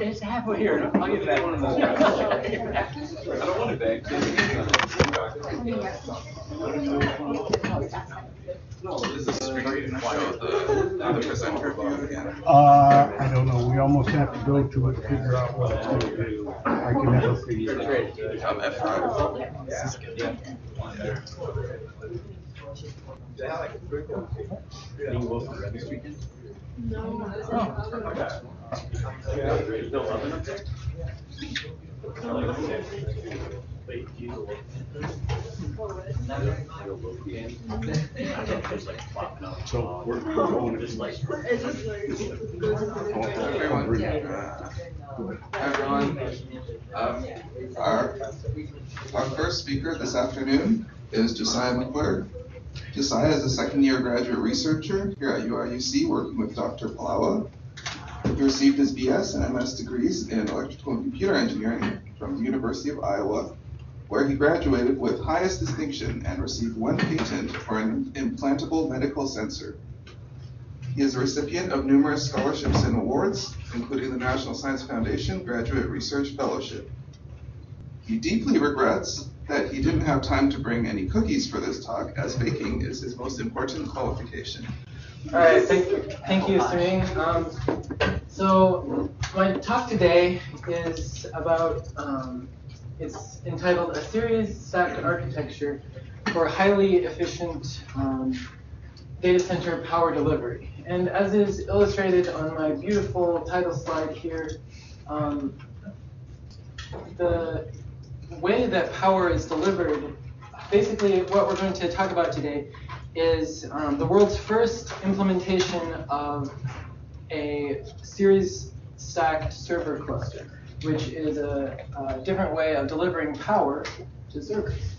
It's halfway here. I'll give you that one of those. I don't want it back. Is the screen show the presenter view again? I don't know. We almost have to go to it to figure out what it's going to do. I can never figure it out. F5. No. So we're going to Hi everyone. Our first speaker this afternoon is Josiah McClurg. Josiah is a second-year graduate researcher here at UIUC working with Dr. Palawa. He received his BS and MS degrees in electrical and computer engineering from the University of Iowa, where he graduated with highest distinction and received 1 patent for an implantable medical sensor. He is a recipient of numerous scholarships and awards, including the National Science Foundation Graduate Research Fellowship. He deeply regrets that he didn't have time to bring any cookies for this talk, as baking is his most important qualification. All right, thank you, Serene. So my talk today is about, it's entitled A Series Stacked Architecture for Highly Efficient Data Center Power Delivery. And as is illustrated on my beautiful title slide here, the way that power is delivered, basically what we're going to talk about today is the world's first implementation of a series stacked server cluster, which is a different way of delivering power to servers.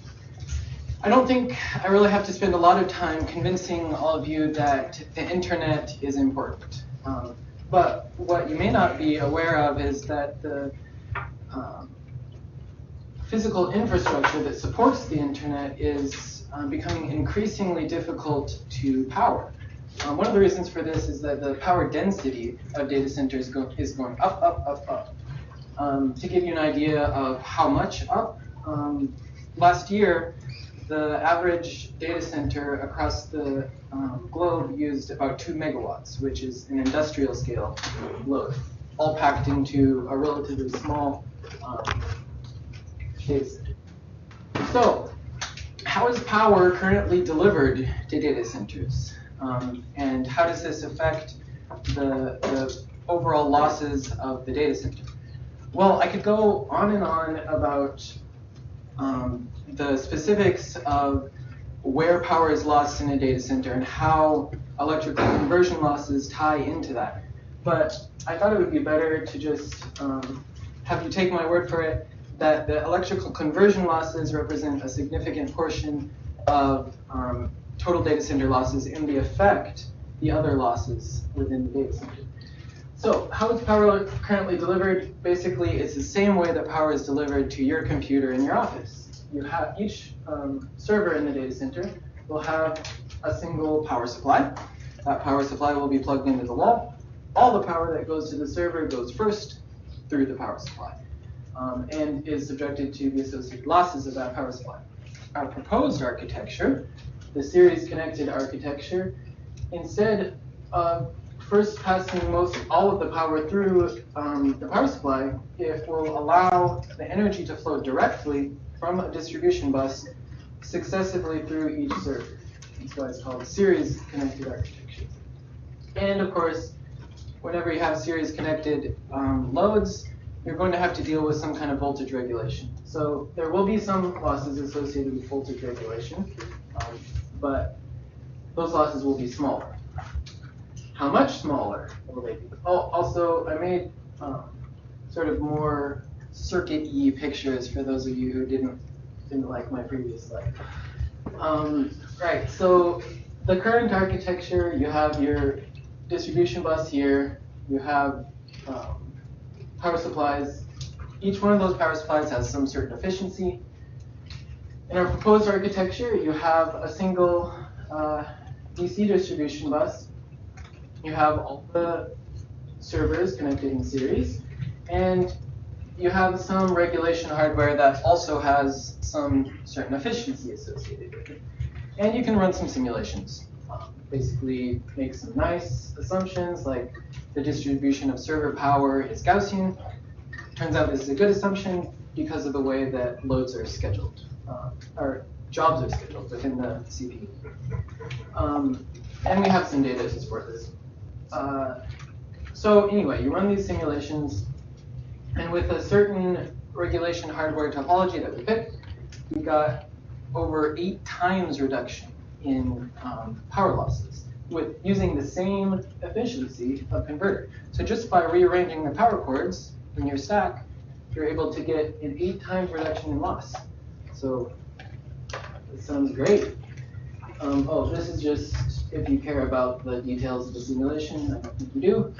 I don't think I really have to spend a lot of time convincing all of you that the internet is important. But what you may not be aware of is that the physical infrastructure that supports the internet is becoming increasingly difficult to power. One of the reasons for this is that the power density of data centers is going up, up, up, up. To give you an idea of how much up, last year, the average data center across the globe used about 2 megawatts, which is an industrial scale load, all packed into a relatively small data center. So, how is power currently delivered to data centers? And how does this affect the overall losses of the data center? Well, I could go on and on about the specifics of where power is lost in a data center and how electrical conversion losses tie into that. But I thought it would be better to just have you take my word for it that the electrical conversion losses represent a significant portion of total data center losses and they affect the other losses within the data center. So how is power currently delivered? Basically, it's the same way that power is delivered to your computer in your office. You have each server in the data center will have a single power supply. That power supply will be plugged into the wall. All the power that goes to the server goes first through the power supply and is subjected to the associated losses of that power supply. Our proposed architecture, the series connected architecture, instead of first passing all of the power through the power supply, it will allow the energy to flow directly from a distribution bus successively through each server. That's why it's called series connected architecture. And of course, whenever you have series connected loads, you're going to have to deal with some kind of voltage regulation. So there will be some losses associated with voltage regulation, but those losses will be smaller. How much smaller will they be? Oh, also, I made sort of more circuit-y pictures for those of you who didn't like my previous slide. Right, so the current architecture, you have your distribution bus here, you have power supplies. Each one of those power supplies has some certain efficiency. In our proposed architecture, you have a single DC distribution bus. You have all the servers connected in series. And you have some regulation hardware that also has some certain efficiency associated with it. And you can run some simulations. Basically make some nice assumptions like the distribution of server power is Gaussian. Turns out this is a good assumption because of the way that loads are scheduled, or jobs are scheduled within the CPU. And we have some data to support this. So anyway, you run these simulations, and with a certain regulation hardware topology that we picked, we got over 8 times reduction in power losses with using the same efficiency of converter. So just by rearranging the power cords in your stack, you're able to get an 8 times reduction in loss. So it sounds great. Oh, this is just if you care about the details of the simulation. I don't think you do.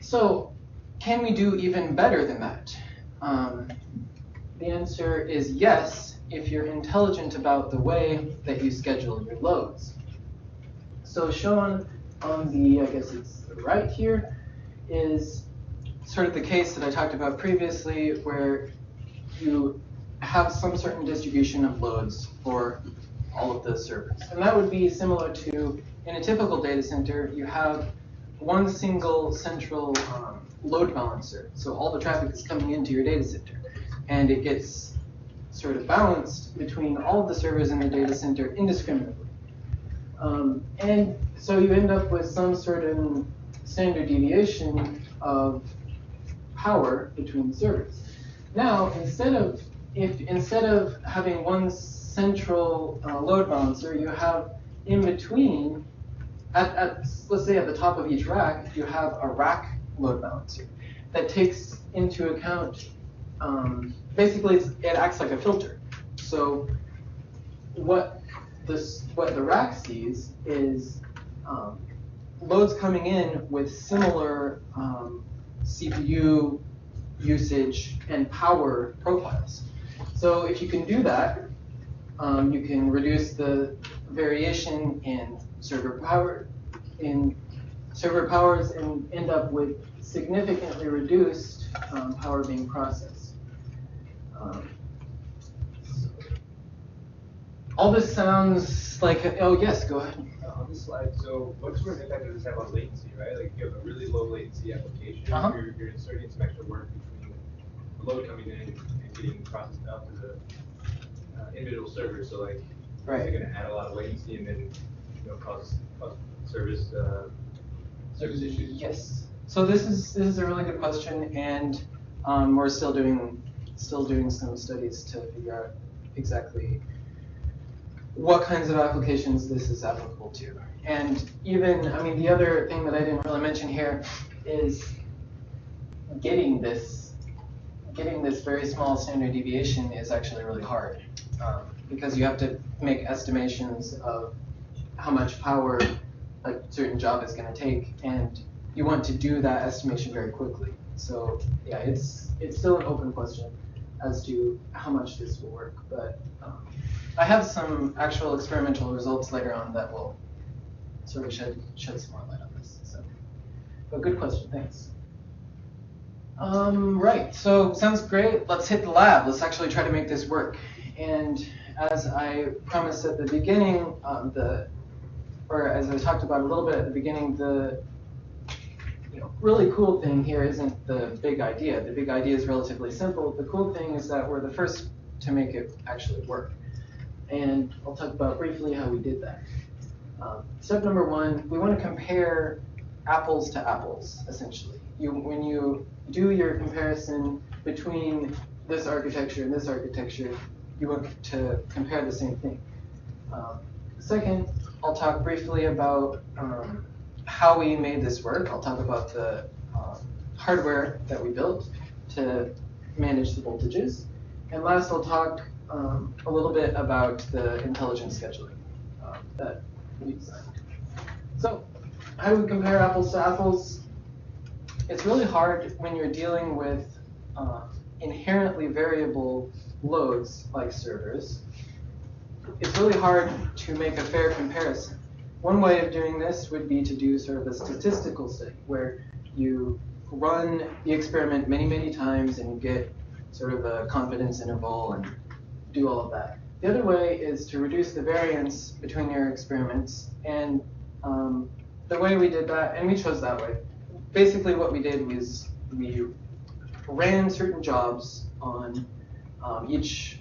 So can we do even better than that? The answer is yes, if you're intelligent about the way that you schedule your loads. So shown on the, I guess it's right here, is sort of the case that I talked about previously, where you have some certain distribution of loads for all of the servers. And that would be similar to, in a typical data center, you have one single central load balancer. So all the traffic is coming into your data center. And it gets sort of balanced between all of the servers in the data center indiscriminately. And so you end up with some certain standard deviation of power between the servers. Now, instead of having one central load balancer, you have in between, let's say at the top of each rack, you have a rack load balancer that takes into account, basically it acts like a filter. So what the rack sees is loads coming in with similar CPU usage and power profiles. So if you can do that, you can reduce the variation in server powers and end up with significantly reduced power being processed. All this sounds like, oh yes, go ahead. On this slide, so what sort of impact does this have on latency, right? Like if you have a really low latency application, you're inserting some extra work between the load coming in and getting processed out to the individual servers. So like, is it going to add a lot of latency and then cause service issues? Yes. So this is a really good question, and we're still doing some studies to figure out exactly what kinds of applications this is applicable to. And even, I mean, the other thing that I didn't really mention here is getting this very small standard deviation is actually really hard because you have to make estimations of how much power a certain job is going to take, and you want to do that estimation very quickly. So yeah, it's still an open question as to how much this will work, but I have some actual experimental results later on that will sort of shed some more light on this. So, but good question, thanks. Right, so sounds great. Let's hit the lab. Let's actually try to make this work. And as I promised at the beginning, or as I talked about a little bit at the beginning, the really cool thing here isn't the big idea. The big idea is relatively simple. The cool thing is that we're the first to make it actually work. And I'll talk about briefly how we did that. Step number 1, we want to compare apples to apples, essentially. When you do your comparison between this architecture and this architecture, you want to compare the same thing. Second, I'll talk briefly about how we made this work. I'll talk about the hardware that we built to manage the voltages. And last, I'll talk a little bit about the intelligent scheduling that we designed. So, how do we compare apples to apples? It's really hard when you're dealing with inherently variable loads like servers. It's really hard to make a fair comparison. One way of doing this would be to do sort of a statistical study where you run the experiment many, many times and get sort of a confidence interval and do all of that. The other way is to reduce the variance between your experiments, and the way we did that, and we chose that way, basically what we did was we ran certain jobs on each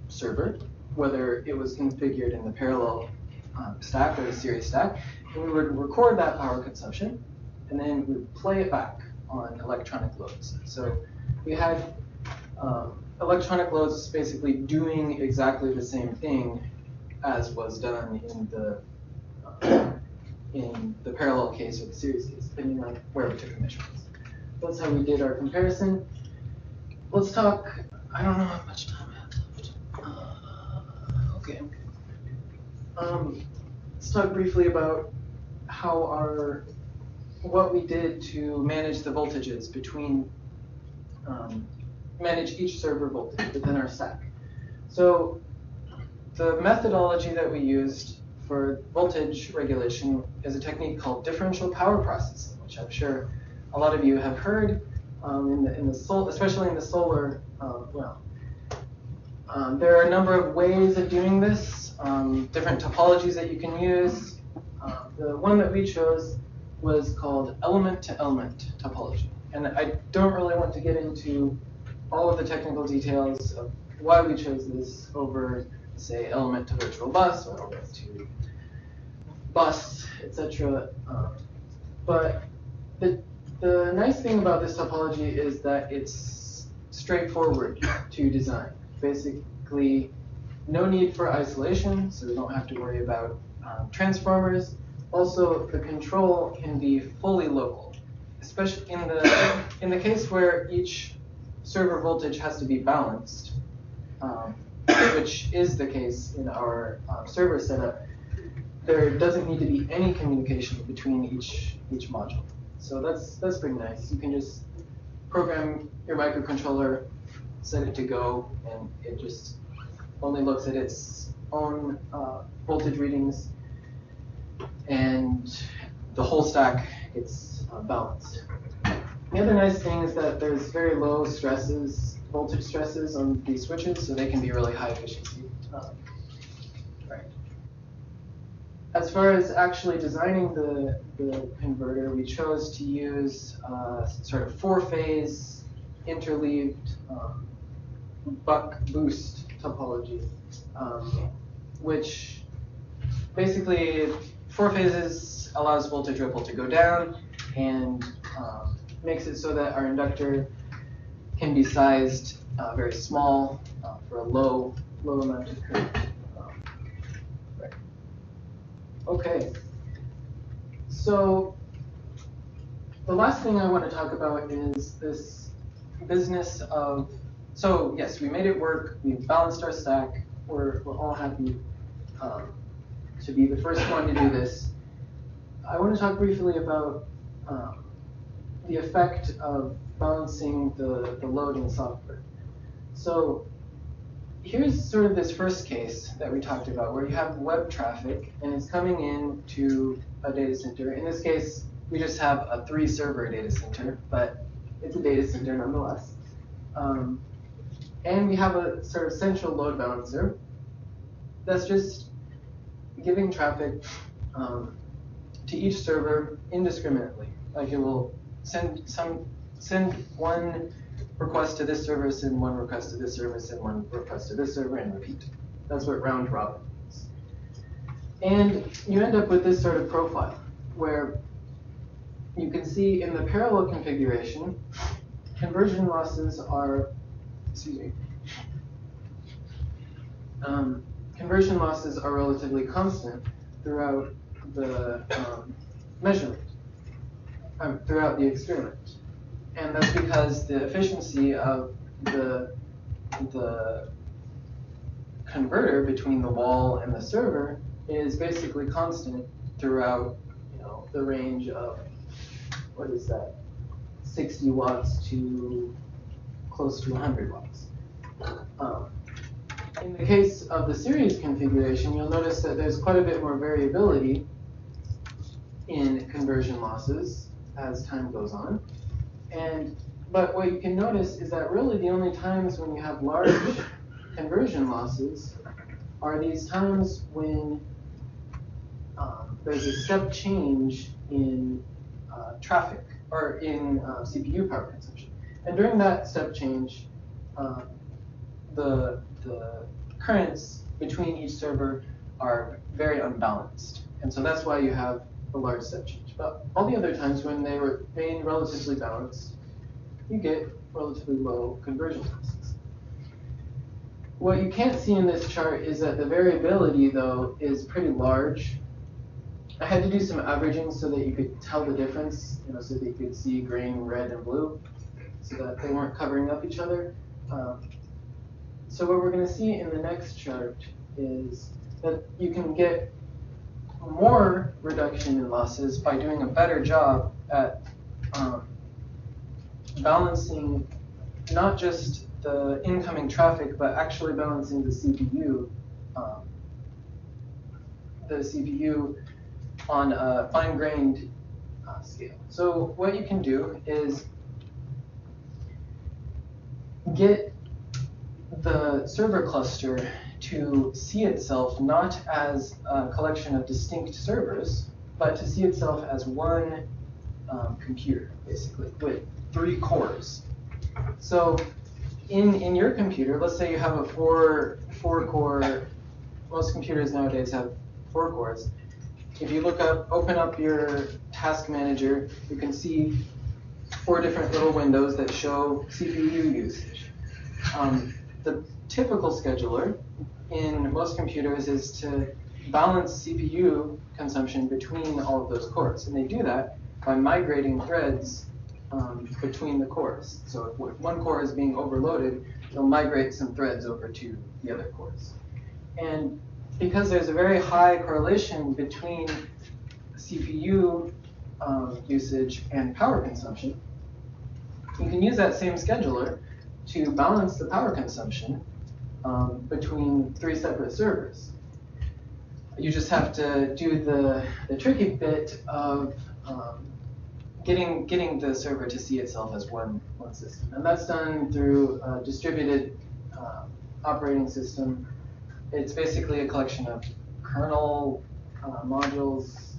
server, whether it was configured in the parallel stack or the series stack, and we would record that power consumption, and then we would play it back on electronic loads. So we had electronic loads basically doing exactly the same thing as was done in the parallel case or the series case, depending on where we took the measurements. That's how we did our comparison. Let's talk, I don't know how much time I have left. Okay. Let's talk briefly about what we did to manage the voltages between, manage each server voltage within our stack. So the methodology that we used for voltage regulation is a technique called differential power processing, which I'm sure a lot of you have heard, especially in the solar realm. There are a number of ways of doing this, different topologies that you can use. The one that we chose was called element-to-element topology. And I don't really want to get into all of the technical details of why we chose this over, say, element to virtual bus or element to bus, etc. But the nice thing about this topology is that it's straightforward to design. Basically, no need for isolation, so we don't have to worry about transformers. Also, the control can be fully local, especially in the case where each server voltage has to be balanced, which is the case in our server setup. There doesn't need to be any communication between each module. So that's pretty nice. You can just program your microcontroller, set it to go, and it just only looks at its own voltage readings, and the whole stack gets balanced. The other nice thing is that there's very low voltage stresses on these switches, so they can be really high efficiency. Right. As far as actually designing the converter, we chose to use sort of four-phase interleaved buck-boost topology, which basically 4 phases allows voltage ripple to go down and makes it so that our inductor can be sized very small for a low amount of current. Right. Okay. So the last thing I want to talk about is this business of, so yes, we made it work, we balanced our stack, we're all happy to be the first one to do this. I want to talk briefly about the effect of balancing the load in software. So here's sort of this first case that we talked about where you have web traffic and it's coming in to a data center. In this case, we just have a 3-server data center, but it's a data center nonetheless. And we have a sort of central load balancer that's just giving traffic to each server indiscriminately. Like it will send one request to this server, send one request to this server, send one request to this server, and repeat. That's what round robin is. And you end up with this sort of profile where you can see in the parallel configuration, conversion losses are, conversion losses are relatively constant throughout the measurement, throughout the experiment. And that's because the efficiency of the converter between the wall and the server is basically constant throughout, the range of, what is that, 60 watts to close to 100 watts. In the case of the series configuration, you'll notice that there's quite a bit more variability in conversion losses as time goes on. But what you can notice is that really the only times when you have large conversion losses are these times when there's a step change in traffic or in CPU power consumption. And during that step change, the currents between each server are very unbalanced. And so that's why you have a large step change. But all the other times when they were being relatively balanced, you get relatively low conversion losses. What you can't see in this chart is that the variability, though, is pretty large. I had to do some averaging so that you could tell the difference, so that you could see green, red, and blue, so that they weren't covering up each other. So what we're going to see in the next chart is that you can get more reduction in losses by doing a better job at balancing not just the incoming traffic, but actually balancing the CPU on a fine-grained scale. So what you can do is get the server cluster to see itself not as a collection of distinct servers, but to see itself as one computer, basically, with 3 cores. So in your computer, let's say you have a four core, most computers nowadays have 4 cores. If you open up your task manager, you can see 4 different little windows that show CPU usage. The typical scheduler in most computers is to balance CPU consumption between all of those cores. And they do that by migrating threads between the cores. So if one core is being overloaded, they'll migrate some threads over to the other cores. And because there's a very high correlation between CPU usage and power consumption, you can use that same scheduler to balance the power consumption between 3 separate servers. You just have to do the tricky bit of getting the server to see itself as one system. And that's done through a distributed operating system. It's basically a collection of kernel modules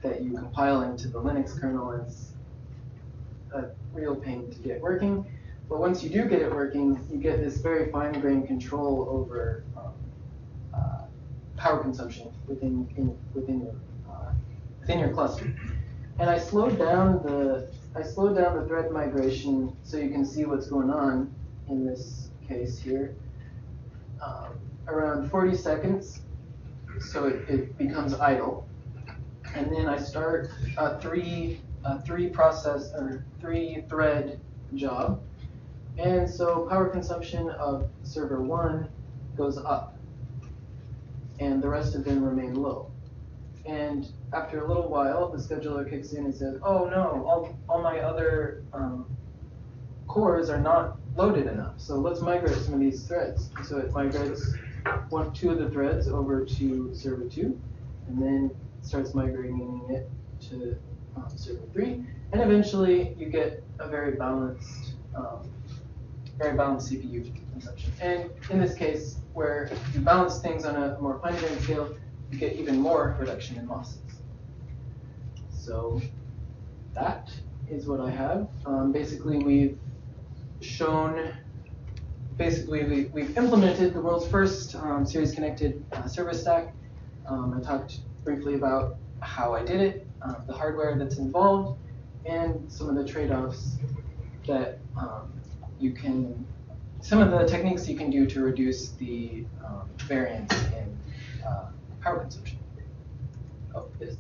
that you compile into the Linux kernel. It's a real pain to get working. But once you do get it working, you get this very fine-grained control over power consumption within your cluster. And I slowed down the thread migration so you can see what's going on in this case here. Around 40 seconds, so it becomes idle. And then I start a three thread job. And so power consumption of server 1 goes up, and the rest of them remain low. And after a little while, the scheduler kicks in and says, oh no, all my other cores are not loaded enough, so let's migrate some of these threads. So it migrates 2 of the threads over to server 2, and then starts migrating it to server 3, and eventually you get a very balanced CPU consumption. And in this case, where you balance things on a more fine-grained scale, you get even more reduction in losses. So that is what I have. Basically, we've implemented the world's first series-connected server stack. I talked briefly about how I did it, the hardware that's involved, and some of the trade-offs that some of the techniques you can do to reduce the variance in power consumption. Oh, yes.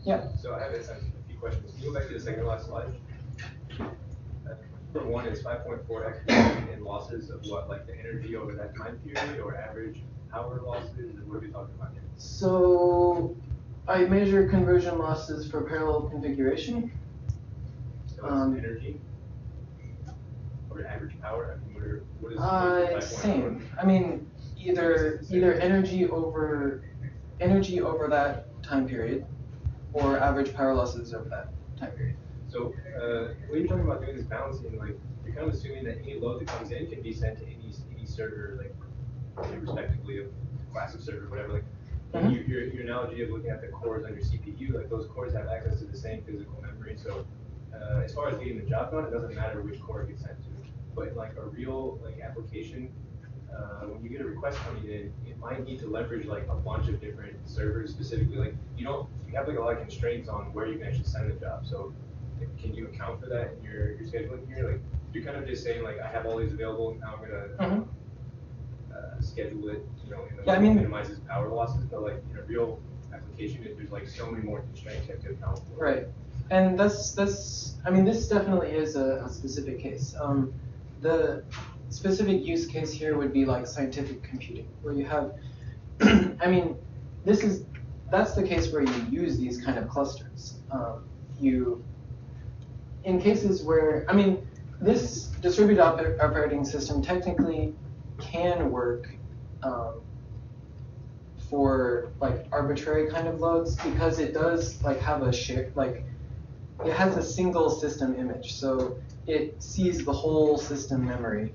Yeah. So I have a few questions. Can you go back to the second last slide? Number 1 is 5.4x in losses of what, like the energy over that time period, or average power losses? What are we talking about here? So I measure conversion losses for parallel configuration. So it's energy or average power? I mean, what is same. I mean, either energy over that time period, or average power losses over that time period. So when you're talking about doing this balancing, like you're kind of assuming that any load that comes in can be sent to any server, like respectively of class of server, whatever. Like your analogy of looking at the cores on your CPU, like those cores have access to the same physical memory. So as far as getting the job done, it doesn't matter which core it gets sent to. But in like a real like application, when you get a request coming in, it might need to leverage like a bunch of different servers specifically. Like you have like a lot of constraints on where you can actually send the job. So can you account for that in your scheduling here? Like you're kind of just saying like I have all these available, now I'm gonna schedule it, in a way that minimizes power losses. But like in a real application, there's like so many more constraints you have to account for. Right, and that's I mean this definitely is a specific case. The specific use case here would be like scientific computing, where you have, I mean, that's the case where you use these kind of clusters. In cases where, I mean, this distributed operating system technically can work for like arbitrary kind of loads because it does like have a share, like it has a single system image, so it sees the whole system memory.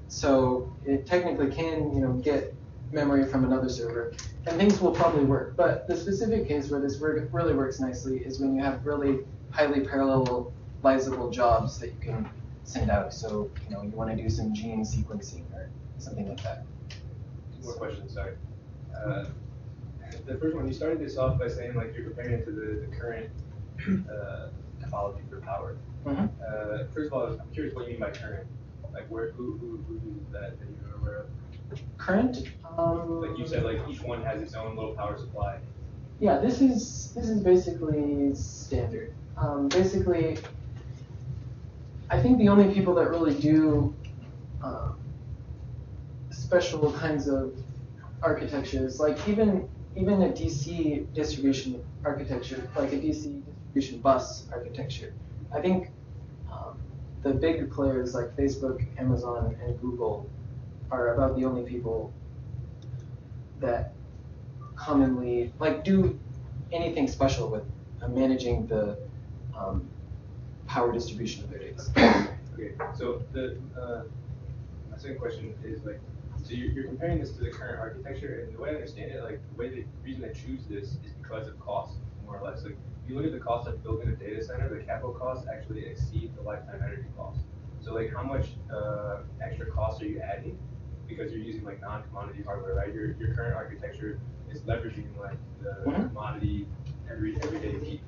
So it technically can, get memory from another server, and things will probably work. But the specific case where this really works nicely is when you have really highly parallelizable jobs that you can send out. So you want to do some gene sequencing or something like that. Two more questions, sorry. The first one, you started this off by saying like you're comparing it to the current topology for power. First of all, I'm curious what you mean by current. Like who uses that you're aware of? Current? Like you said, like each one has its own little power supply. Yeah, this is basically standard. Basically, I think the only people that really do special kinds of architectures, like even a DC distribution architecture, like a DC distribution bus architecture, I think the big players like Facebook, Amazon, and Google are about the only people that commonly do anything special with managing the power distribution of their data. Okay, so my second question is like, so you're comparing this to the current architecture, and the way I understand it, like the reason I choose this is because of cost, more or less. Like if you look at the cost of building a data center, the capital costs actually exceed the lifetime energy cost. So like how much extra cost are you adding because you're using like non-commodity hardware, right? Your current architecture is leveraging like the commodity everyday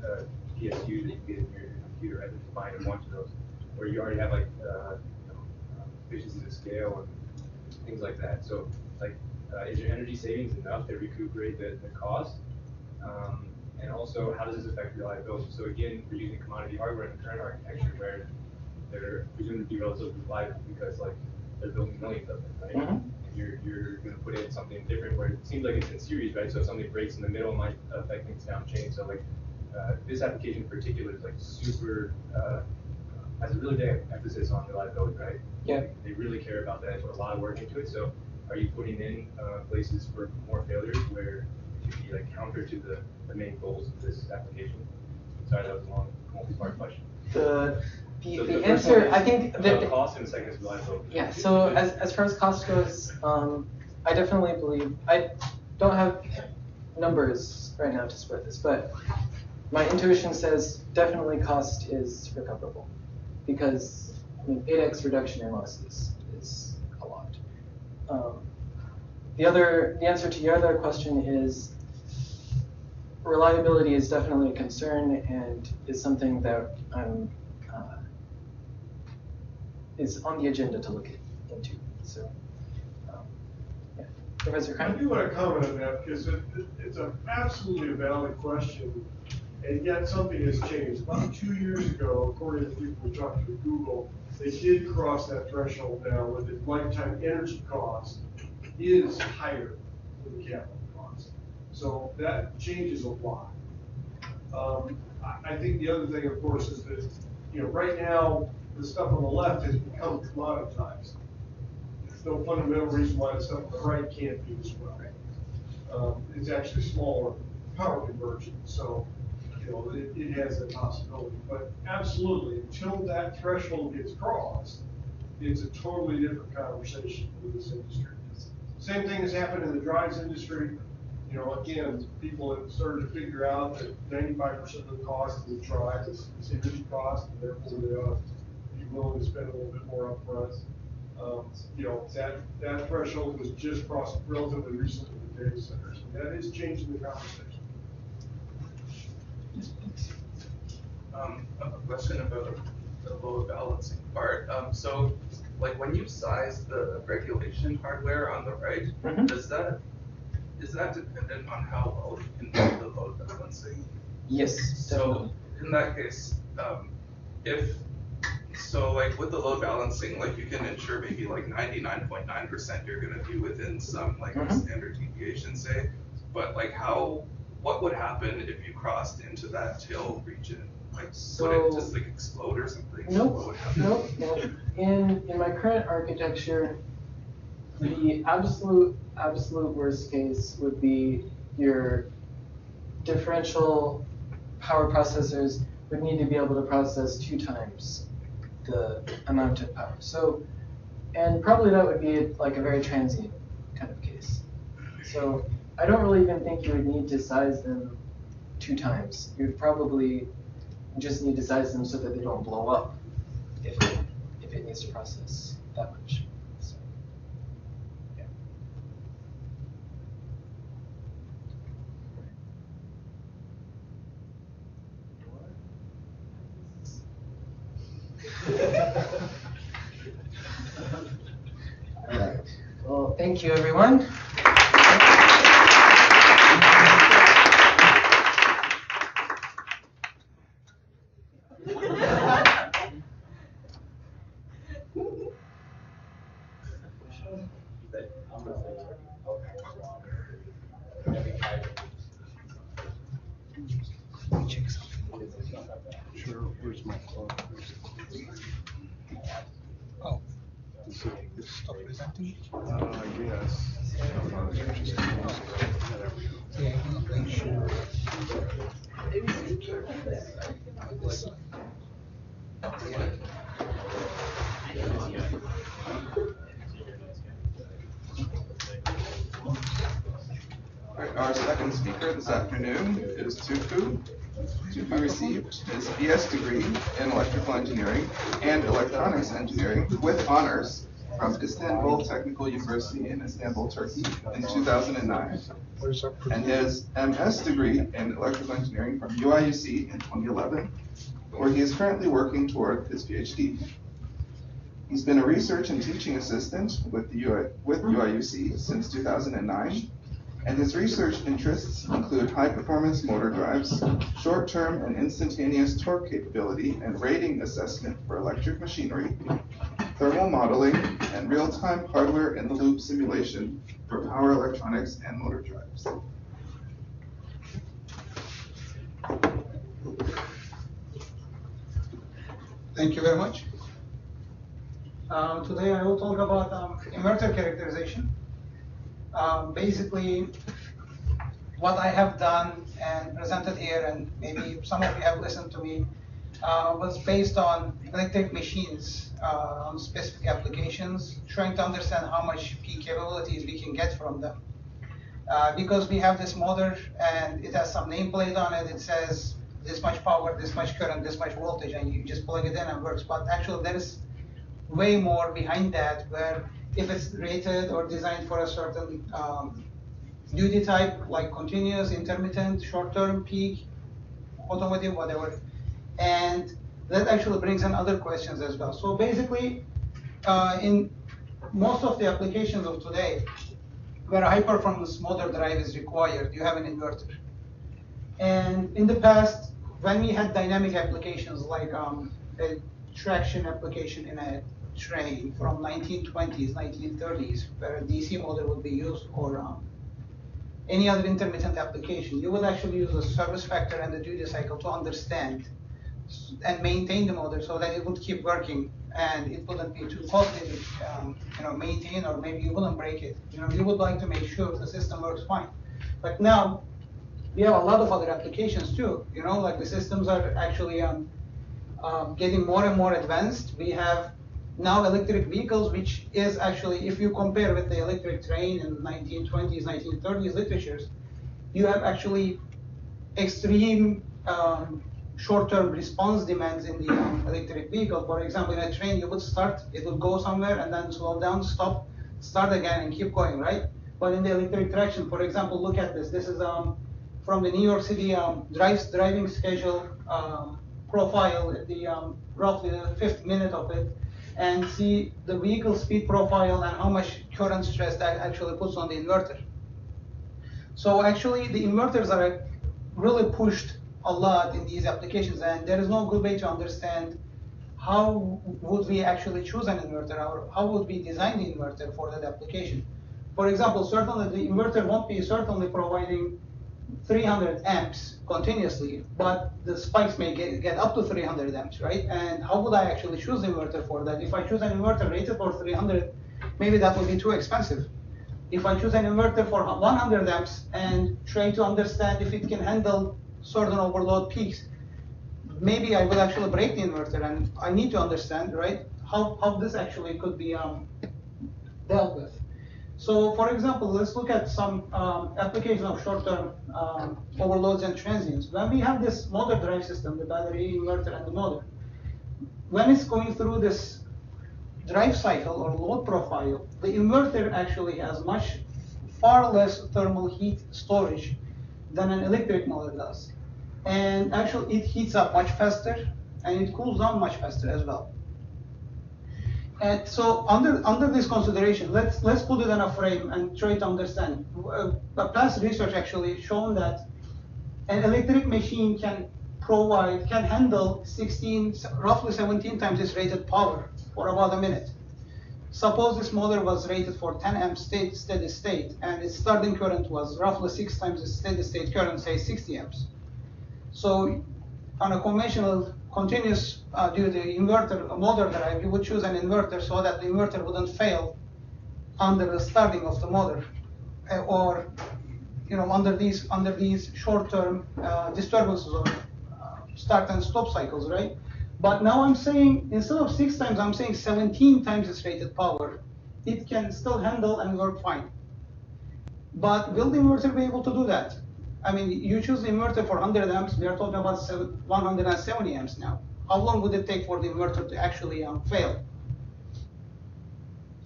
PSU that you get in your computer, right? Just buying a bunch of those, where you already have like efficiencies of scale and things like that. So like, is your energy savings enough to recuperate the cost? And also, how does this affect reliability? So again, we're using commodity hardware in the current architecture where they're presumed to be relatively reliable because like they're building millions of them, right? And you're going to put in something different where it seems like it's in series, right? So if something breaks in the middle, it might affect things down chain. So like this application in particular is like super, has a really big emphasis on reliability, right? Yeah. They really care about that and put a lot of work into it. So are you putting in places for more failures where it should be like counter to the main goals of this application? Sorry, that was a long, multi-part question. The answer, I think that cost and the second is reliability. Yeah. So as far as cost goes, I definitely believe I don't have numbers right now to support this, but my intuition says definitely cost is recoverable because 8x reduction in losses is a lot. The answer to your other question is reliability is definitely a concern and is something that is on the agenda to look into. So, yeah. Professor Khan? I do want to comment on that because it's an absolutely valid question, and yet something has changed. About 2 years ago, according to the people we talked to at Google, they did cross that threshold now where the lifetime energy cost is higher than the capital cost. So that changes a lot. I think the other thing, of course, is that right now the stuff on the left has become commoditized. There's no fundamental reason why the stuff on the right can't be as well. It's actually smaller power conversion. So it has a possibility. But absolutely, until that threshold gets crossed, it's a totally different conversation for this industry. Same thing has happened in the drives industry. Again, people have started to figure out that 95% of the cost of the drive is energy cost, and therefore they ought to be willing to spend a little bit more upfront. That threshold was just crossed relatively recently with data centers, and that is changing the conversation. I have a question about the load balancing part. So, like when you size the regulation hardware on the right, is that dependent on how well you can do the load balancing? Yes. So in that case, like with the load balancing, like you can ensure maybe like 99.9% you're going to be within some like standard deviation, say, but like what would happen if you crossed into that tail region? Like would it just like explode or something? Nope. In my current architecture, the absolute worst case would be your differential power processors would need to be able to process 2 times the amount of power. So, and probably that would be like a very transient kind of case. So I don't really even think you would need to size them 2 times. You would probably just need to size them so that they don't blow up if it needs to process that much. So, yeah. All right. Well, thank you, everyone. Sure, where's my clock? Oh. Stop presenting? Yes. Our second speaker this afternoon is Tutku. Tutku received his BS degree in electrical engineering and electronics engineering with honors from Istanbul Technical University in Istanbul, Turkey in 2009, and his MS degree in electrical engineering from UIUC in 2011, where he is currently working toward his PhD. He's been a research and teaching assistant with UIUC since 2009, and his research interests include high-performance motor drives, short-term and instantaneous torque capability and rating assessment for electric machinery, thermal modeling, and real-time hardware-in-the-loop simulation for power electronics and motor drives. Thank you very much. Today I will talk about inverter characterization. Basically, what I have done and presented here, and maybe some of you have listened to me, was based on electric machines on specific applications, trying to understand how much peak capabilities we can get from them. Because we have this motor and it has some nameplate on it, it says this much power, this much current, this much voltage, and you just plug it in and it works. But actually there is way more behind that, where if it's rated or designed for a certain duty type, like continuous, intermittent, short-term, peak, automotive, whatever. And that actually brings in other questions as well. So basically, in most of the applications of today, where a high-performance motor drive is required, you have an inverter. And in the past, when we had dynamic applications like a traction application in a train from 1920s, 1930s, where a DC motor would be used, or any other intermittent application, you would actually use the service factor and the duty cycle to understand and maintain the motor so that it would keep working and it wouldn't be too costly to maintain, or maybe you wouldn't break it. You would like to make sure the system works fine. But now, we have a lot of other applications too. You know, like the systems are actually getting more and more advanced. We have now electric vehicles, which is actually, if you compare with the electric train in the 1920s, 1930s literatures, you have actually extreme short-term response demands in the electric vehicle. For example, in a train, you would start, it would go somewhere and then slow down, stop, start again, and keep going, right? But in the electric traction, for example, look at this. This is from the New York City driving schedule profile, roughly the 5th minute of it, and see the vehicle speed profile and how much current stress that actually puts on the inverter. So actually, the inverters are really pushed a lot in these applications, and there is no good way to understand how would we actually choose an inverter, or how would we design the inverter for that application. For example, certainly the inverter won't be certainly providing 300 amps continuously, but the spikes may get up to 300 amps, right? And how would I actually choose the inverter for that? If I choose an inverter rated for 300, maybe that would be too expensive. If I choose an inverter for 100 amps and try to understand if it can handle certain overload peaks, maybe I will actually break the inverter, and I need to understand, right, how this actually could be dealt with. So, for example, let's look at some application of short-term overloads and transients. When we have this motor drive system, the battery, inverter, and the motor, when it's going through this drive cycle or load profile, the inverter actually has far less thermal heat storage than an electric motor does. And actually, it heats up much faster, and it cools down much faster as well. And so under this consideration, let's put it in a frame and try to understand. Past research actually shown that an electric machine can handle roughly 17 times its rated power for about a minute. Suppose this motor was rated for 10 amp steady state, and its starting current was roughly 6 times the steady state current, say 60 amps. So on a conventional continuous duty inverter motor drive, you would choose an inverter so that the inverter wouldn't fail under the starting of the motor, or under these short-term disturbances of start and stop cycles, right? But now I'm saying, instead of 6 times, I'm saying 17 times its rated power. It can still handle and work fine. But will the inverter be able to do that? I mean, you choose the inverter for 100 amps, we are talking about 170 amps now. How long would it take for the inverter to actually fail?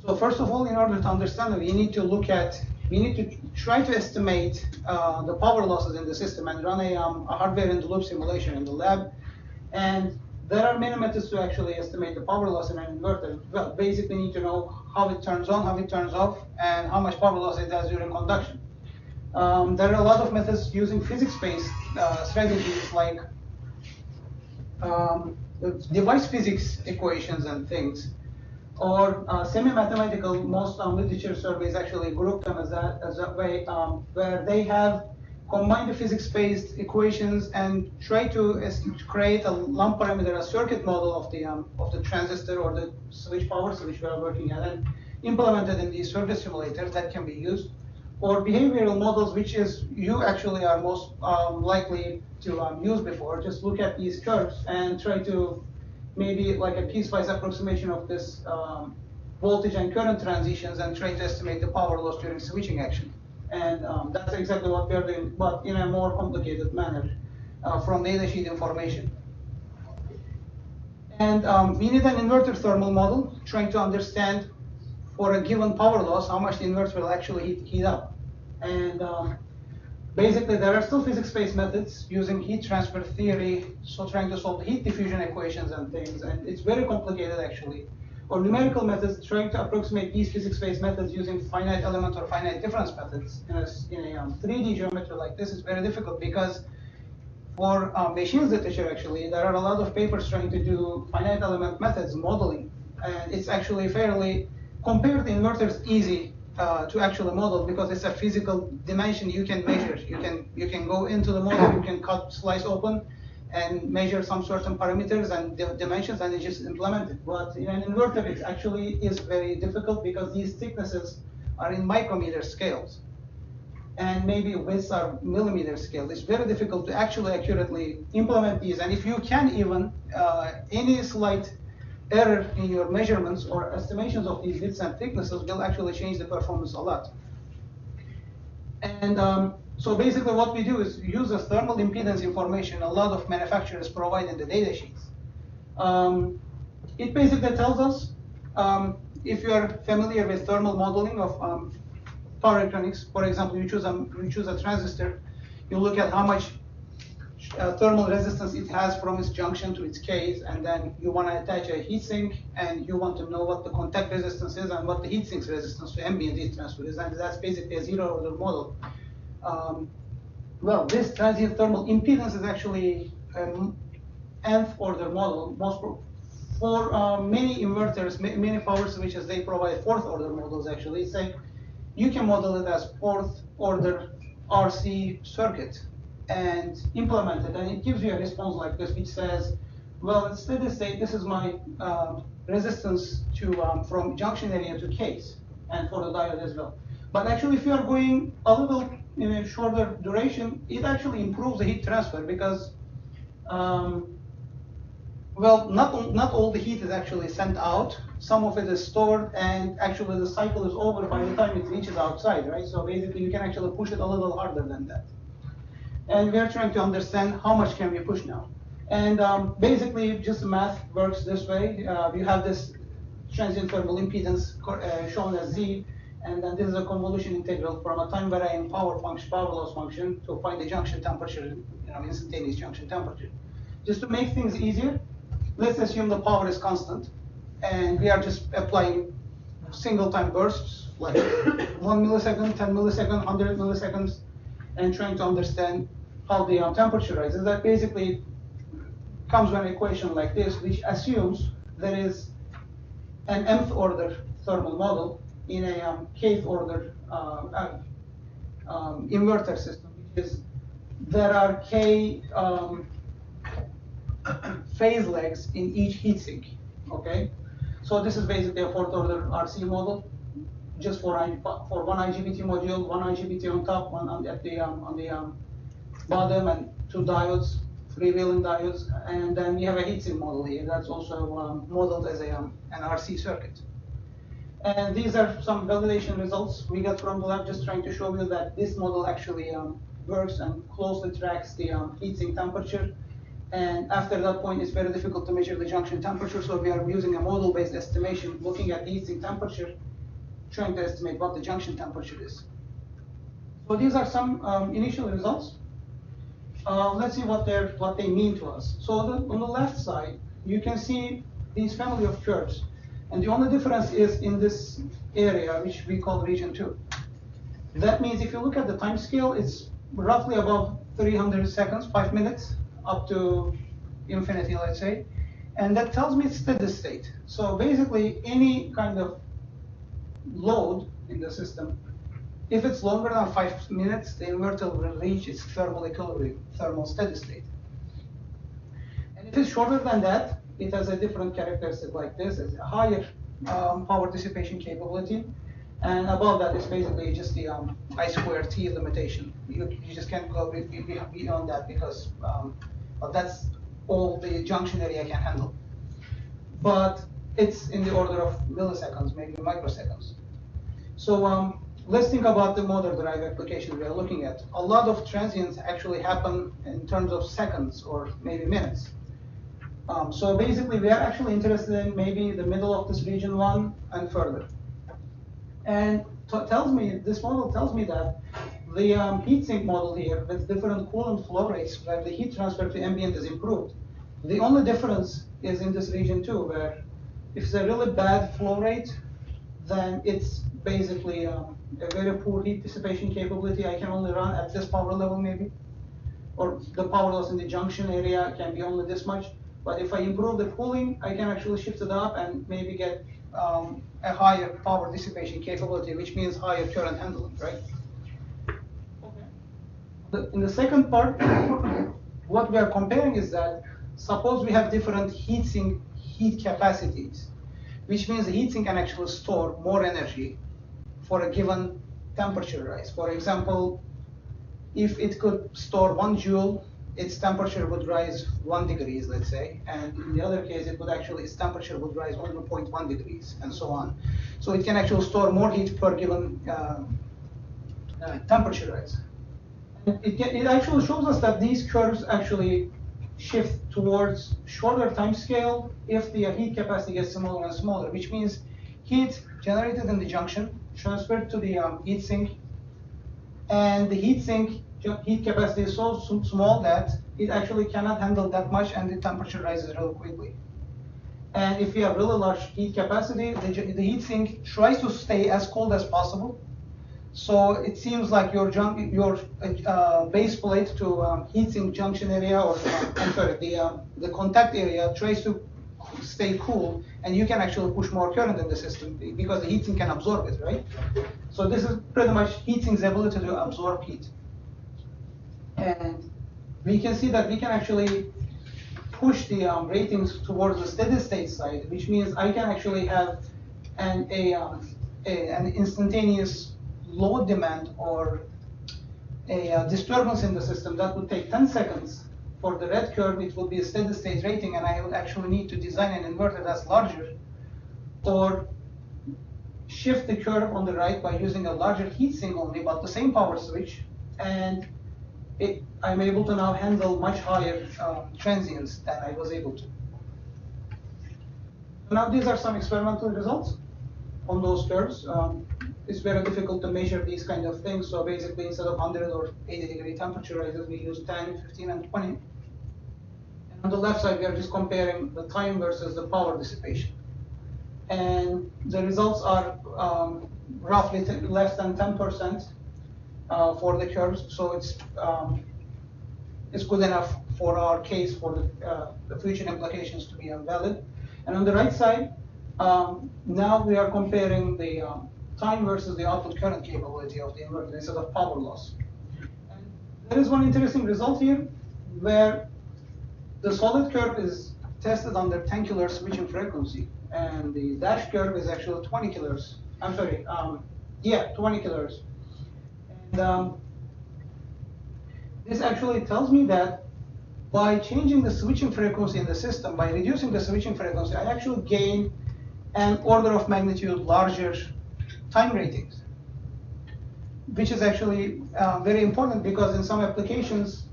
So first of all, in order to understand it, we need to try to estimate the power losses in the system and run a hardware in the loop simulation in the lab. And there are many methods to actually estimate the power loss in an inverter. Well, basically need to know how it turns on, how it turns off, and how much power loss it does during conduction. There are a lot of methods using physics-based strategies like device physics equations and things, or semi-mathematical. Most literature surveys actually group them as that way, where they have combined the physics-based equations and try to create a lump parameter, a circuit model of the transistor or the power switch we are working at, and implemented in these service simulators that can be used. Or behavioral models, which is you actually are most likely to use before. Just look at these curves and try to maybe like a piecewise approximation of this voltage and current transitions, and try to estimate the power loss during switching action. And that's exactly what we are doing, but in a more complicated manner from datasheet information. And we need an inverter thermal model, trying to understand for a given power loss how much the inverter will actually heat up. And basically, there are still physics-based methods using heat transfer theory, so trying to solve heat diffusion equations and things, and it's very complicated actually. Or numerical methods trying to approximate these physics-based methods using finite element or finite difference methods in a 3D geometry like this is very difficult, because for machines literature actually, there are a lot of papers trying to do finite element methods modeling, and it's actually fairly, compared to inverters, easy to actually model, because it's a physical dimension you can measure. You can go into the model, you can slice open, and measure some certain parameters and dimensions, and it's just implemented. But in an inverter, it actually is very difficult because these thicknesses are in micrometer scales. and maybe widths are millimeter scale. It's very difficult to actually accurately implement these. And if you can even, any slight error in your measurements or estimations of these widths and thicknesses will actually change the performance a lot. And so basically what we do is use the thermal impedance information a lot of manufacturers provide in the data sheets. It basically tells us, if you are familiar with thermal modeling of power electronics, for example, you choose a transistor, you look at how much thermal resistance it has from its junction to its case, and then you want to attach a heatsink, and you want to know what the contact resistance is and what the heatsink's resistance to ambient heat transfer is, and that's basically a zero-order model. Well, this transient thermal impedance is actually an nth order model. For many inverters, many power switches, they provide fourth order models actually. Say you can model it as fourth order RC circuit and implement it, and it gives you a response like this, which says, well, at steady state, this is my resistance to from junction area to case, and for the diode as well. But actually, if you are going a little in a shorter duration, it actually improves the heat transfer because, well, not all the heat is actually sent out. Some of it is stored, and actually the cycle is over by the time it reaches outside, right? So basically, you can actually push it a little harder than that. And we are trying to understand how much can we push now. And basically, just the math works this way. You have this transient thermal impedance shown as Z, and then this is a convolution integral from a time varying power loss function to find the junction temperature, instantaneous junction temperature. Just to make things easier, let's assume the power is constant, and we are just applying single time bursts, like 1 millisecond, 10 milliseconds, 100 milliseconds, and trying to understand how the temperature rises. That basically comes with an equation like this, which assumes there is an nth order thermal model in a kth order inverter system, which is there are k phase legs in each heatsink. Okay, so this is basically a fourth order RC model, just for one IGBT module, one IGBT on top, one on the bottom, and two diodes, freewheeling diodes, and then we have a heatsink model here that's also modeled as an RC circuit. And these are some validation results we got from the lab, just trying to show you that this model actually works and closely tracks the heatsink temperature. And after that point, it's very difficult to measure the junction temperature, so we are using a model-based estimation, looking at the heatsink temperature, trying to estimate what the junction temperature is. So these are some initial results. Let's see what they mean to us. So on the left side, you can see these family of curves. And the only difference is in this area, which we call region 2. That means if you look at the time scale, it's roughly above 300 seconds, 5 minutes, up to infinity, let's say. And that tells me it's steady state. So basically, any kind of load in the system, if it's longer than 5 minutes, the inverter will reach its thermal equilibrium, thermal steady state. And if it's shorter than that, it has a different characteristic like this. It's a higher power dissipation capability. And above that is basically just the I squared T limitation. You just can't go beyond that because that's all the junction area can handle. But it's in the order of milliseconds, maybe microseconds. So let's think about the motor drive application we are looking at. A lot of transients actually happen in terms of seconds or maybe minutes. So basically, we are actually interested in maybe the middle of this region 1 and further. And this model tells me that the heatsink model here with different coolant flow rates where the heat transfer to ambient is improved. The only difference is in this region 2, where if it's a really bad flow rate, then it's basically a very poor heat dissipation capability. I can only run at this power level maybe, or the power loss in the junction area can be only this much. But if I improve the cooling, I can actually shift it up and maybe get a higher power dissipation capability, which means higher current handling, right? Okay. In the second part, what we are comparing is that suppose we have different heatsink heat capacities, which means the heatsink can actually store more energy for a given temperature rise. For example, if it could store 1 joule, its temperature would rise 1 degrees, let's say, and in the other case, it would actually, its temperature would rise 1.1 degrees, and so on. So it can actually store more heat per given temperature rise. It actually shows us that these curves actually shift towards shorter time scale if the heat capacity gets smaller and smaller, which means heat generated in the junction transferred to the heat sink, and the heat sink heat capacity is so small that it actually cannot handle that much, and the temperature rises really quickly. And if you have really large heat capacity, the heat sink tries to stay as cold as possible. So it seems like your base plate to heatsink junction area, or I'm sorry, the contact area tries to stay cool, and you can actually push more current in the system because the heatsink can absorb it, right? So this is pretty much heatsink's ability to absorb heat. And we can see that we can actually push the ratings towards the steady state side, which means I can actually have an instantaneous load demand or a disturbance in the system that would take 10 seconds. For the red curve, it would be a steady state rating, and I would actually need to design an inverter that's larger, or shift the curve on the right by using a larger heatsink only, but the same power switch, and I'm able to now handle much higher transients than I was able to. Now these are some experimental results on those curves. It's very difficult to measure these kind of things, so basically instead of 100 or 80 degree temperature rises, we use 10, 15, and 20. And on the left side, we are just comparing the time versus the power dissipation. And the results are roughly less than 10% for the curves, so it's good enough for our case for the future implications to be valid. And on the right side, now we are comparing the time versus the output current capability of the inverter instead of power loss. And there is one interesting result here where the solid curve is tested under 10 kHz switching frequency, and the dash curve is actually 20 kHz. I'm sorry, 20 kHz. And this actually tells me that by changing the switching frequency in the system, by reducing the switching frequency, I actually gain an order of magnitude larger time ratings, which is actually very important because in some applications,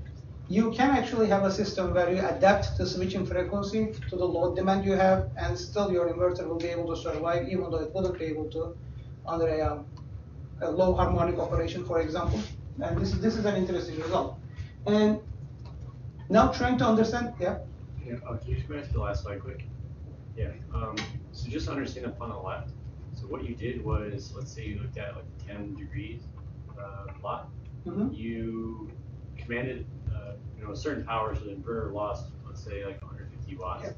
you can actually have a system where you adapt the switching frequency to the load demand you have, and still your inverter will be able to survive, even though it wouldn't be able to under a low harmonic operation, for example. And this is an interesting result. And now trying to understand, can you just go back to the last slide quick? Yeah. So just to understand up on the left, so what you did was, let's say you looked at like 10 degrees plot. Mm-hmm. You commanded a certain power, so the inverter lost, let's say, like 150 watts. Yep.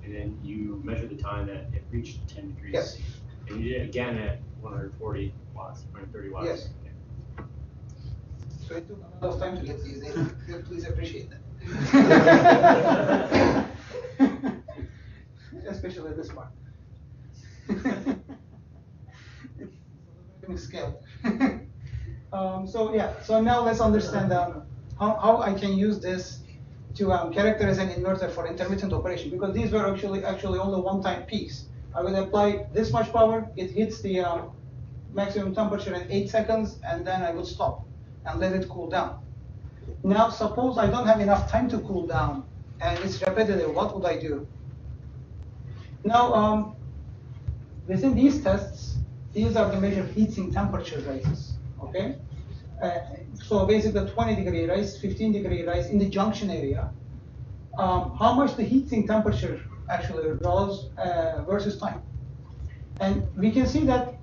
And then you measured the time that it reached 10 degrees. Yes. And you did it again at 140 watts, 130 watts. Yes. Okay. So it took a lot of time to get these data. Please appreciate that. Especially this one. It's scale. So now let's understand how I can use this to characterize an inverter for intermittent operation, because these were actually only one-time peaks. I will apply this much power, it hits the maximum temperature in 8 seconds, and then I would stop and let it cool down. Now suppose I don't have enough time to cool down and it's repetitive, what would I do? Now, within these tests, these are the measured heatsink temperature rises, okay? So basically 20 degree rise, 15 degree rise in the junction area. How much the heatsink temperature actually rose versus time. And we can see that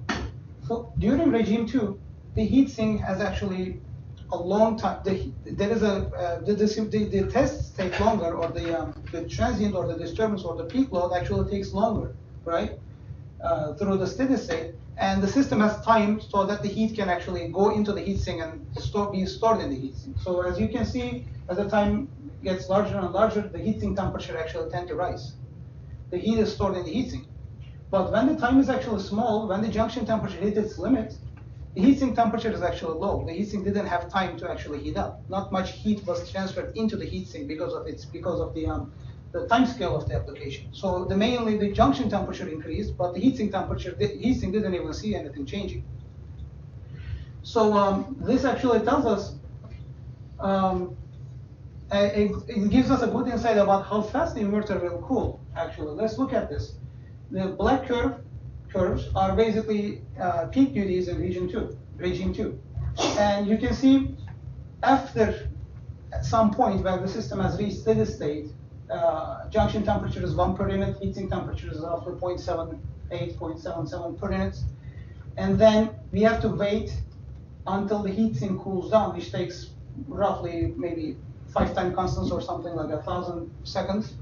during regime 2, the heatsink has actually a long time. The tests take longer, or the transient or the disturbance or the peak load actually takes longer, right? Through the steady state, and the system has time so that the heat can actually go into the heatsink and be stored in the heatsink. So as you can see, as the time gets larger and larger, the heatsink temperature actually tends to rise. The heat is stored in the heatsink. But when the time is actually small, when the junction temperature hits its limit, the heatsink temperature is actually low. The heatsink didn't have time to actually heat up. Not much heat was transferred into the heatsink because of the time scale of the application. So mainly the junction temperature increased, but the heatsink temperature, the heatsink didn't even see anything changing. So this actually tells us, it gives us a good insight about how fast the inverter will cool. Actually, let's look at this. The black curves are basically peak duties in regime 2. And you can see after at some point where the system has reached steady state, junction temperature is 1 per unit, heatsink temperature is roughly 0.78, 0.77 per unit. And then we have to wait until the heatsink cools down, which takes roughly maybe 5 time constants or something like 1,000 seconds.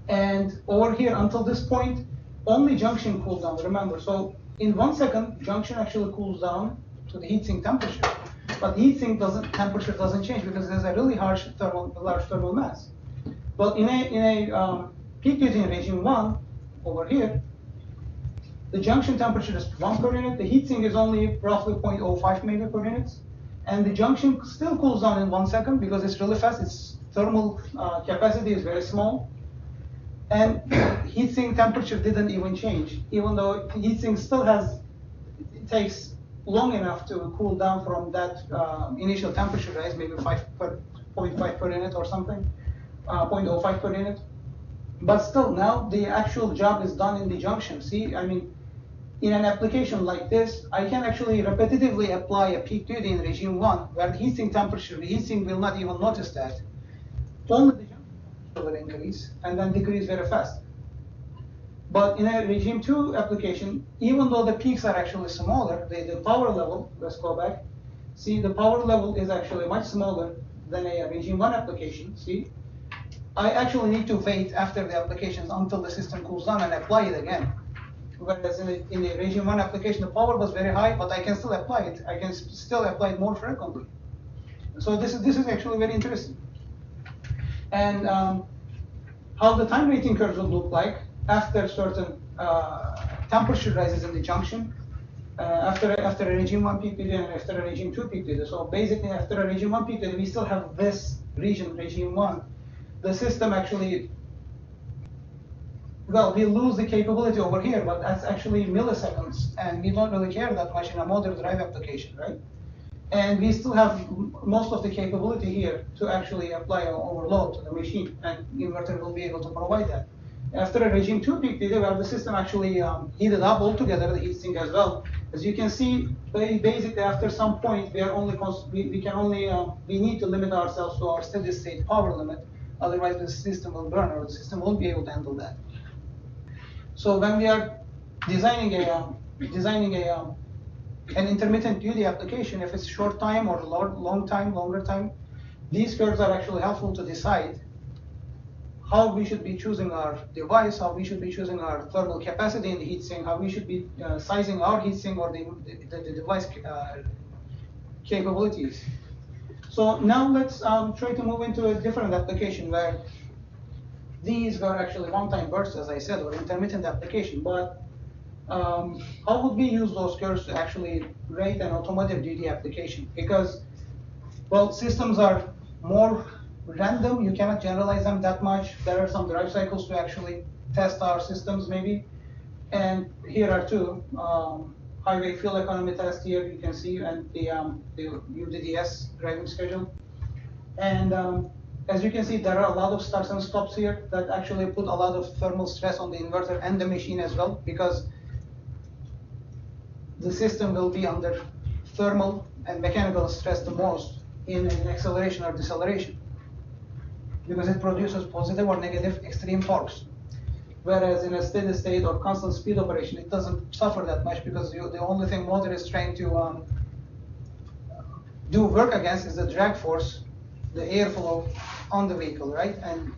And over here, until this point, only junction cools down, remember. So in 1 second, junction actually cools down to the heatsink temperature. But heatsink temperature doesn't change because there's a really large thermal mass. But in a peak duty in regime 1, over here, the junction temperature is 1 per unit. The heatsink is only roughly 0.05 maybe per unit. And the junction still cools down in 1 second because it's really fast. Its thermal capacity is very small. And heatsink temperature didn't even change, even though heatsink still it takes long enough to cool down from that initial temperature rise, maybe 0.5 per unit or something, 0.05 per unit. But still, now the actual job is done in the junction. See, I mean, in an application like this, I can actually repetitively apply a peak duty in regime 1, where the heatsink temperature, the heatsink will not even notice that. Only the junction temperature will increase and then decrease very fast. But in a regime 2 application, even though the peaks are actually smaller, the power level, let's go back, see the power level is actually much smaller than a regime 1 application, see? I actually need to wait after the applications until the system cools down and apply it again. Whereas in the regime 1 application, the power was very high, but I can still apply it. I can still apply it more frequently. So this is actually very interesting. And how the time rating curves will look like after certain temperature rises in the junction, after a regime 1 peak duty and after a regime 2 peak duty. So basically, after a regime 1 peak duty, we still have this region, regime 1. The system actually, well, we lose the capability over here, but that's actually milliseconds, and we don't really care that much in a motor drive application, right? And we still have most of the capability here to actually apply an overload to the machine, and inverter will be able to provide that. After a regime 2 peak duty, where the system actually heated up altogether, the heatsink as well. As you can see, basically after some point, we need to limit ourselves to our steady state power limit. Otherwise, the system will burn, or the system won't be able to handle that. So when we are designing an intermittent duty application, if it's short time or longer time, these curves are actually helpful to decide how we should be choosing our device, how we should be choosing our thermal capacity in the heatsink, how we should be sizing our heatsink or the device capabilities. So now let's try to move into a different application where these were actually one-time bursts, as I said, or intermittent application. But how would we use those curves to actually rate an automotive duty application? Because, well, systems are more random. You cannot generalize them that much. There are some drive cycles to actually test our systems, maybe. And here are two. Highway fuel economy test here, you can see, and the UDDS driving schedule. And as you can see, there are a lot of starts and stops here that actually put a lot of thermal stress on the inverter and the machine as well, because the system will be under thermal and mechanical stress the most in an acceleration or deceleration, because it produces positive or negative extreme torques. Whereas in a steady state or constant speed operation, it doesn't suffer that much, because the only thing motor is trying to do work against is the drag force, the airflow on the vehicle, right? And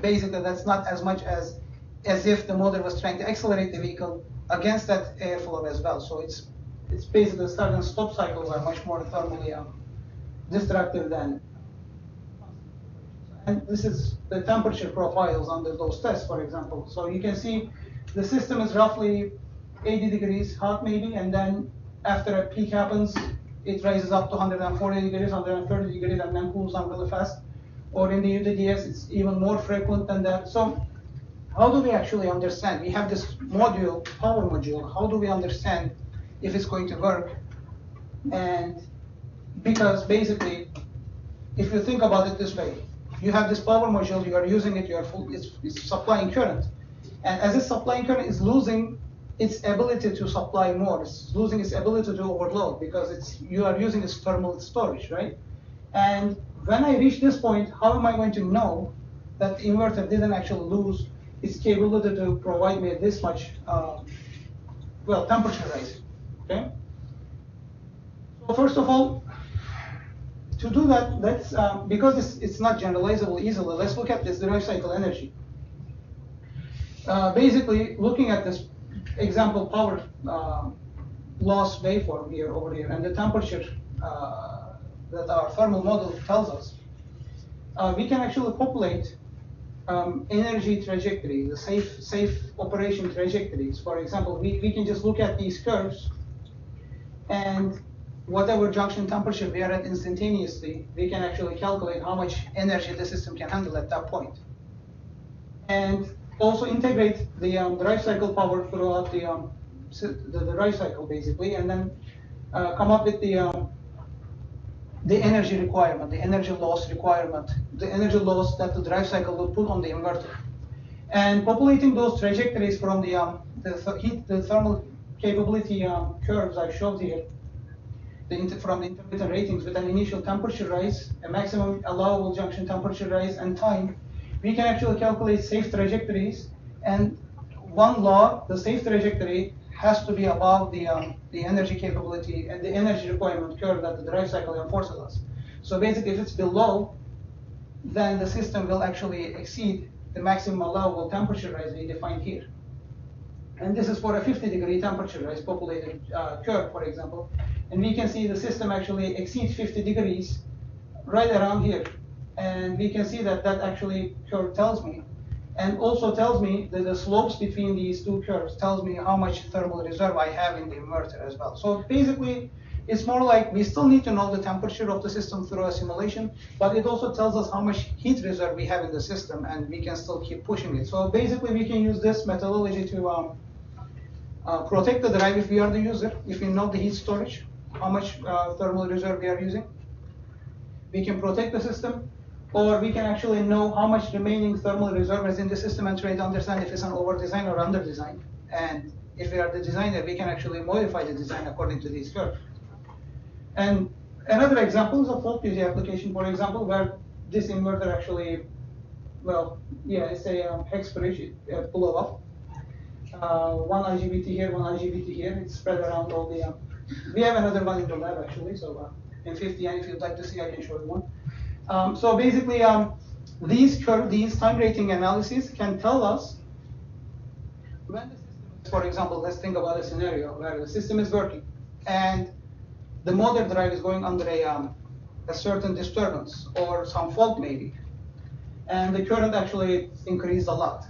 basically that's not as much as if the motor was trying to accelerate the vehicle against that airflow as well. So it's basically start and stop cycles are much more thermally destructive than. And this is the temperature profiles under those tests, for example. So you can see the system is roughly 80 degrees hot maybe, and then after a peak happens, it rises up to 140 degrees, 130 degrees, and then cools down really fast. Or in the UTDS, it's even more frequent than that. So how do we actually understand? We have this module, power module. How do we understand if it's going to work? And because basically, if you think about it this way, you have this power module, you are using it, it's supplying current. And as it's supplying current, it's losing its ability to supply more. It's losing its ability to overload because you are using its thermal storage, right? And when I reach this point, how am I going to know that the inverter didn't actually lose its capability to provide me this much, temperature rise, okay? So first of all, to do that, let's, because it's not generalizable easily, let's look at this drive cycle energy. Basically, looking at this example power loss waveform here, over here, and the temperature that our thermal model tells us, we can actually populate energy trajectory, the safe operation trajectories. For example, we can just look at these curves, and whatever junction temperature we are at instantaneously, we can actually calculate how much energy the system can handle at that point. And also integrate the drive cycle power throughout the drive cycle, basically, and then come up with the energy requirement, the energy loss requirement, the energy loss that the drive cycle will put on the inverter. And populating those trajectories from the thermal capability curves I showed here, from the intermittent ratings with an initial temperature rise, a maximum allowable junction temperature rise, and time, we can actually calculate safe trajectories. And one law, the safe trajectory has to be above the energy capability and the energy requirement curve that the drive cycle enforces us. So basically, if it's below, then the system will actually exceed the maximum allowable temperature rise we defined here. And this is for a 50-degree temperature rise populated curve, for example. And we can see the system actually exceeds 50 degrees right around here. And we can see that actually curve tells me, and also tells me that the slopes between these two curves tells me how much thermal reserve I have in the inverter as well. So basically, it's more like we still need to know the temperature of the system through a simulation, but it also tells us how much heat reserve we have in the system, and we can still keep pushing it. So basically, we can use this methodology to protect the drive if we are the user, if we know the heat storage, how much thermal reserve we are using. We can protect the system, or we can actually know how much remaining thermal reserve is in the system and try to understand if it's an over-design or under-design. And if we are the designer, we can actually modify the design according to these curves. And another example is a fault duty application, for example, where this inverter actually, it's a hex bridge, it blew up. One IGBT here, one IGBT here. It's spread around all the. We have another one in the lab actually. So in 50, and if you'd like to see, I can show you one. So basically, these time rating analyses can tell us when the system is, for example, let's think about a scenario where the system is working and the motor drive is going under a certain disturbance or some fault maybe, and the current actually increased a lot.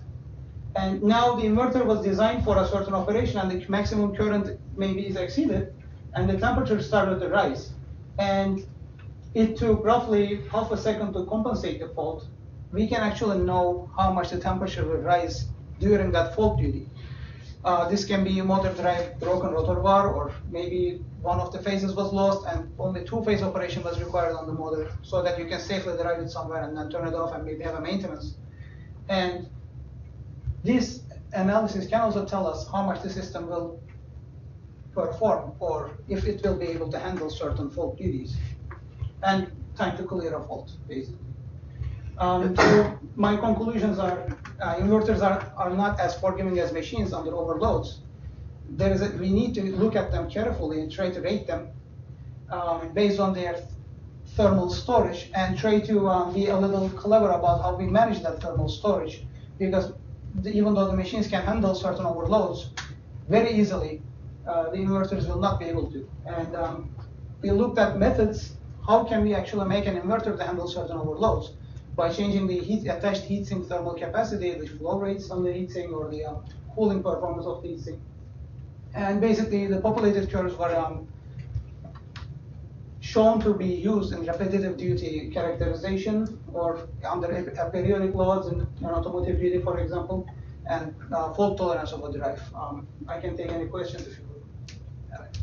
And now the inverter was designed for a certain operation, and the maximum current maybe is exceeded, and the temperature started to rise. And it took roughly half a second to compensate the fault. We can actually know how much the temperature will rise during that fault duty. This can be a motor drive broken rotor bar, or maybe one of the phases was lost and only two-phase operation was required on the motor, so that you can safely drive it somewhere and then turn it off and maybe have a maintenance. And this analysis can also tell us how much the system will perform, or if it will be able to handle certain fault duties, and time to clear a fault, basically. So my conclusions are, inverters are not as forgiving as machines under overloads. We need to look at them carefully and try to rate them based on their thermal storage, and try to be a little clever about how we manage that thermal storage, because even though the machines can handle certain overloads very easily, the inverters will not be able to. And we looked at methods, how can we actually make an inverter to handle certain overloads? By changing the attached heatsink thermal capacity, the flow rates on the heatsink, or the cooling performance of the heatsink. And basically, the populated curves were shown to be used in repetitive duty characterization or under periodic loads in automotive duty, for example, and fault tolerance of a drive. I can take any questions if you would.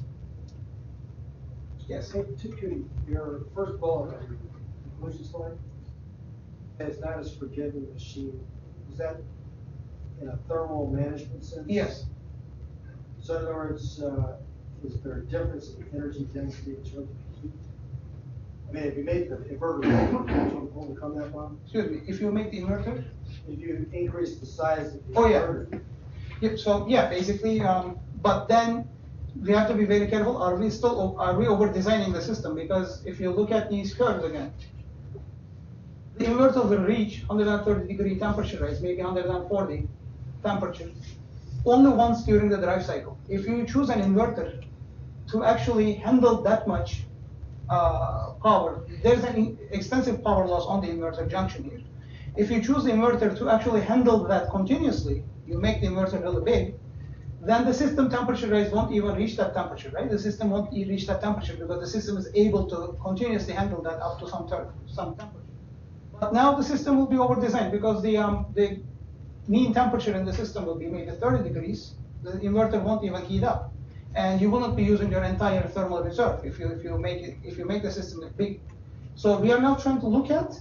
Yes. So, Tutku, your first bullet on your conclusion slide is not as forgiving a machine. Is that in a thermal management sense? Yes. So in other words, is there a difference in energy density in terms of heat? I mean, if you make the inverter overcome that one, Excuse me, if you make the inverter? if you increase the size of the Oh, yeah. inverter, Yep, so yeah, basically, but then we have to be very careful. Are we over designing the system? Because if you look at these curves again, the inverter will reach 130-degree temperature rise, maybe 140 temperature, only once during the drive cycle. If you choose an inverter to actually handle that much power, there's an extensive power loss on the inverter junction here. If you choose the inverter to actually handle that continuously, you make the inverter really big, then the system temperature rise won't even reach that temperature, right? The system won't reach that temperature because the system is able to continuously handle that up to some temperature. But now the system will be over-designed because the mean temperature in the system will be maybe 30 degrees. The inverter won't even heat up, and you will not be using your entire thermal reserve if you make the system big. So we are now trying to look at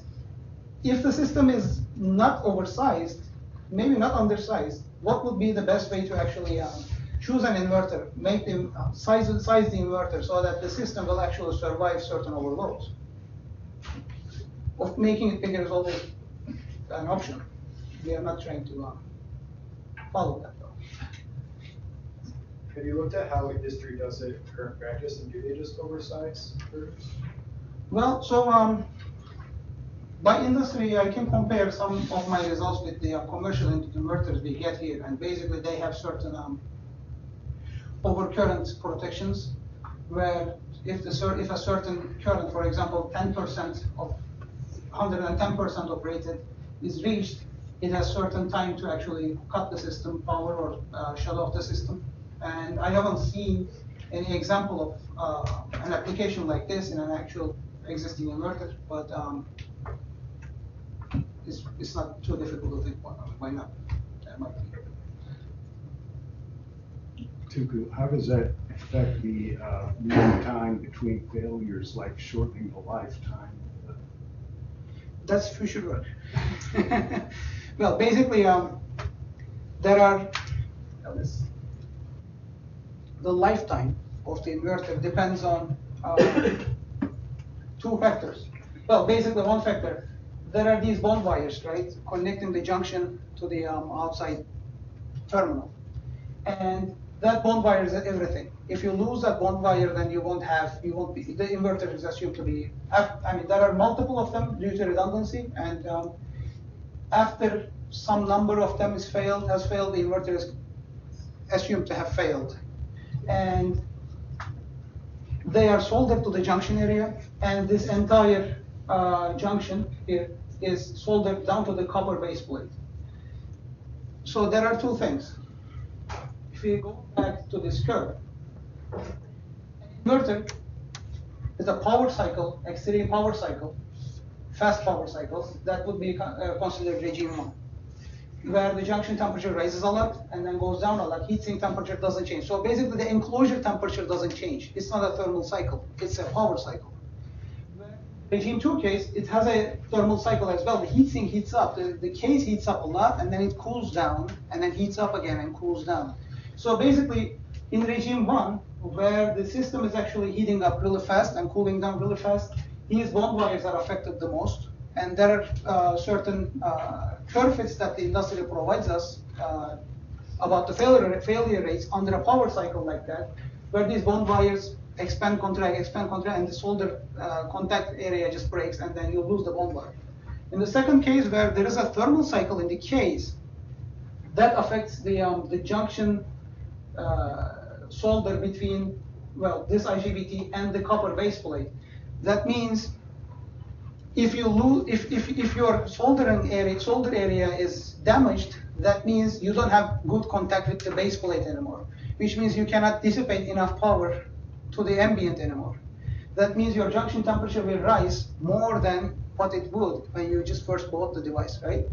if the system is not oversized, maybe not undersized, what would be the best way to actually choose an inverter, make the size the inverter so that the system will actually survive certain overloads. Of making it bigger is always an option. We are not trying to follow that though. Have you looked at how industry does it in current practice, and do they just oversize curves? Well, so by industry, I can compare some of my results with the commercial inverters we get here, and basically they have certain overcurrent protections, where if a certain current, for example, 10% of 110% operated is reached, it has certain time to actually cut the system power or shut off the system. And I haven't seen any example of an application like this in an actual existing inverter, but it's not too difficult to think why not. That might be. Tutku, how does that affect the mean time between failures, like shortening the lifetime? That's future work. Well, basically, there are the lifetime of the inverter depends on two factors. Well, basically one factor. There are these bond wires, right, connecting the junction to the outside terminal, and that bond wire is everything. If you lose that bond wire, then the inverter is assumed to be, I mean, there are multiple of them due to redundancy, and after some number of them has failed, the inverter is assumed to have failed. And they are soldered to the junction area, and this entire junction here is soldered down to the copper base plate. So there are two things. If we go back to this curve, an inverter is a power cycle, extreme power cycle, fast power cycle, that would be considered regime 1, where the junction temperature rises a lot and then goes down a lot. Heat sink temperature doesn't change. So basically the enclosure temperature doesn't change. It's not a thermal cycle, it's a power cycle. Regime 2 case, it has a thermal cycle as well. The heat sink heats up, the case heats up a lot, and then it cools down, and then heats up again and cools down. So basically, in regime 1, where the system is actually heating up really fast and cooling down really fast, these bond wires are affected the most. And there are certain curve fits that the industry provides us about the failure rates under a power cycle like that, where these bond wires expand, contract, and the solder contact area just breaks, and then you lose the bond wire. In the second case, where there is a thermal cycle in the case, that affects the junction solder between, well, this IGBT and the copper base plate. That means if you lose, if your solder area is damaged, that means you don't have good contact with the base plate anymore. which means you cannot dissipate enough power to the ambient anymore. That means your junction temperature will rise more than what it would when you just first bought the device, right?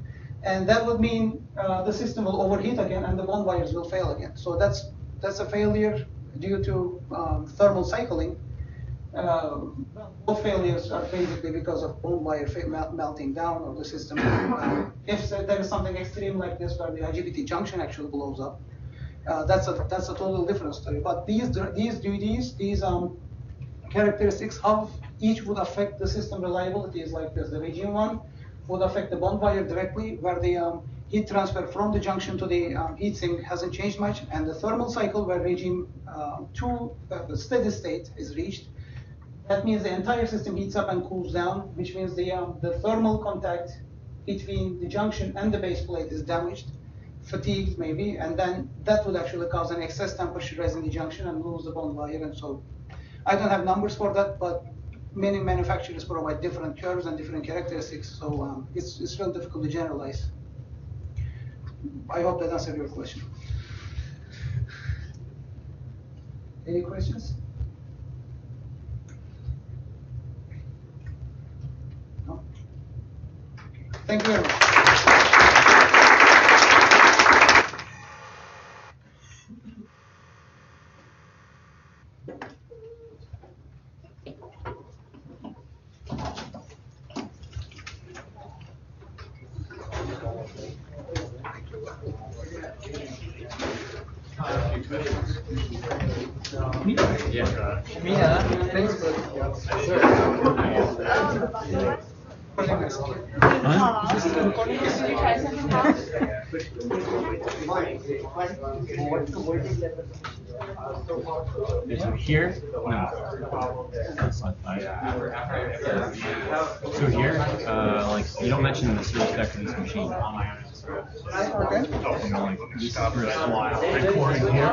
And that would mean the system will overheat again and the bond wires will fail again. So that's a failure due to thermal cycling. Both failures are basically because of bond wire melting down or the system. If there is something extreme like this where the IGBT junction actually blows up, that's a total different story. But these characteristics, how each would affect the system reliability is like this. The regime one would affect the bond wire directly, where the heat transfer from the junction to the heatsink hasn't changed much, and the thermal cycle where regime 2, the steady state is reached. That means the entire system heats up and cools down, which means the thermal contact between the junction and the base plate is damaged, fatigued maybe, and then that would actually cause an excess temperature rise in the junction and lose the bond wire. And so I don't have numbers for that, but many manufacturers provide different curves and different characteristics, so it's real difficult to generalize. I hope that answered your question. Any questions? No? Thank you very much. Here? No. So here, like, you don't mention the switch back to this machine. Okay. You know, like, this is for recording here.